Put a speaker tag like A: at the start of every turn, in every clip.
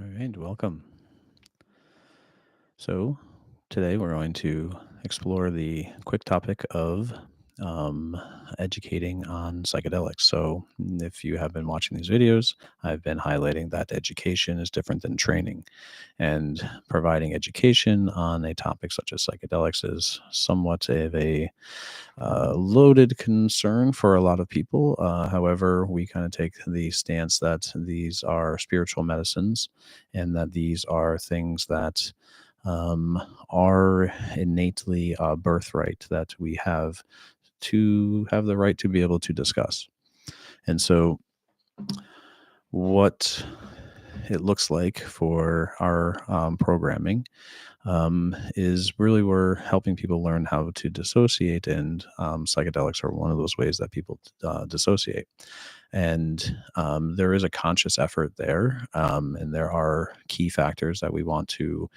A: All right, welcome. So, today we're going to explore the quick topic of um, educating on psychedelics. So, if you have been watching these videos, I've been highlighting that education is different than training. And providing education on a topic such as psychedelics is somewhat of a loaded concern for a lot of people. However, we kind of take the stance that these are spiritual medicines and that these are things that um, are innately a birthright that we have to have the right to be able to discuss. And so, what it looks like for our programming is really we're helping people learn how to dissociate, and psychedelics are one of those ways that people dissociate. And there is a conscious effort there, and there are key factors that we want to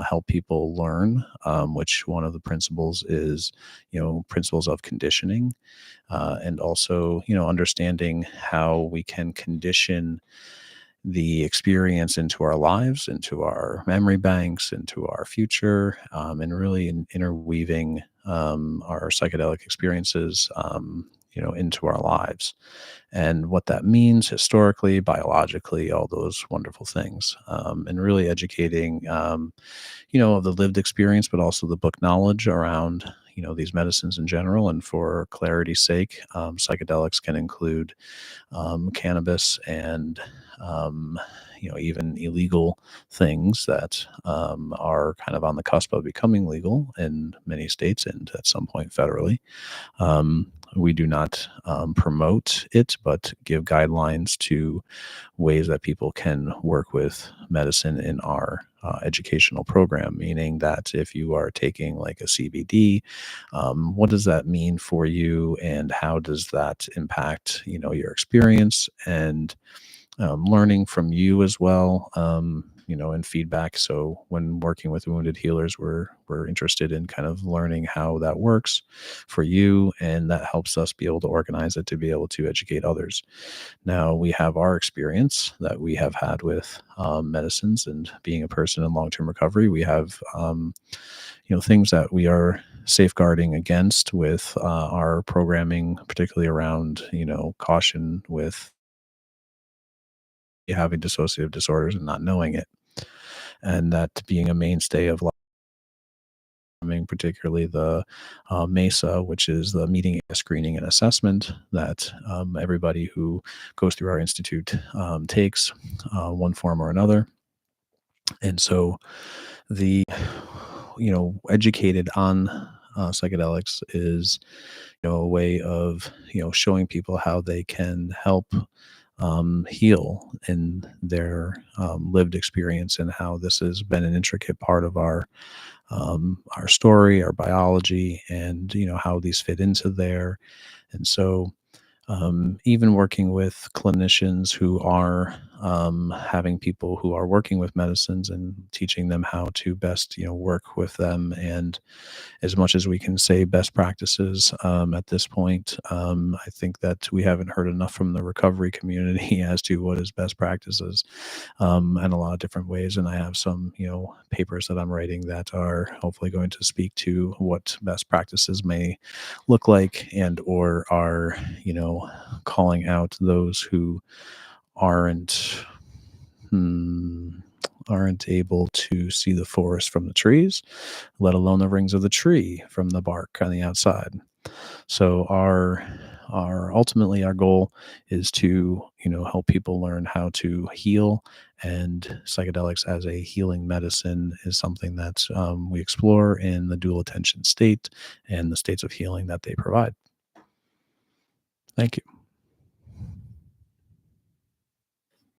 A: help people learn. Which one of the principles is, principles of conditioning, and also, understanding how we can condition the experience into our lives, into our memory banks, into our future, and really interweaving our psychedelic experiences, into our lives, and what that means historically, biologically, all those wonderful things, and really educating, of the lived experience, but also the book knowledge around, these medicines in general. And for clarity's sake, psychedelics can include cannabis and even illegal things that are kind of on the cusp of becoming legal in many states and at some point federally. We do not promote it, but give guidelines to ways that people can work with medicine in our educational program, meaning that if you are taking like a CBD, what does that mean for you, and how does that impact, your experience, and learning from you as well, and feedback. So when working with wounded healers, we're interested in kind of learning how that works for you, and that helps us be able to organize it to be able to educate others. Now we have our experience that we have had with medicines, and being a person in long-term recovery, we have things that we are safeguarding against with our programming, particularly around caution with having dissociative disorders and not knowing it, and that being a mainstay of particularly the MESA, which is the meeting, screening, and assessment that everybody who goes through our institute takes one form or another. And so the educated on psychedelics is a way of showing people how they can help heal in their lived experience, and how this has been an intricate part of our story, our biology, and how these fit into there. And so even working with clinicians who are having people who are working with medicines and teaching them how to best work with them, and as much as we can say best practices at this point, I think that we haven't heard enough from the recovery community as to what is best practices, in a lot of different ways. And I have some, papers that I'm writing that are hopefully going to speak to what best practices may look like, and or are, calling out those who aren't hmm, aren't able to see the forest from the trees, let alone the rings of the tree from the bark on the outside. So our ultimately our goal is to help people learn how to heal, and psychedelics as a healing medicine is something that we explore in the dual attention state and the states of healing that they provide. Thank you.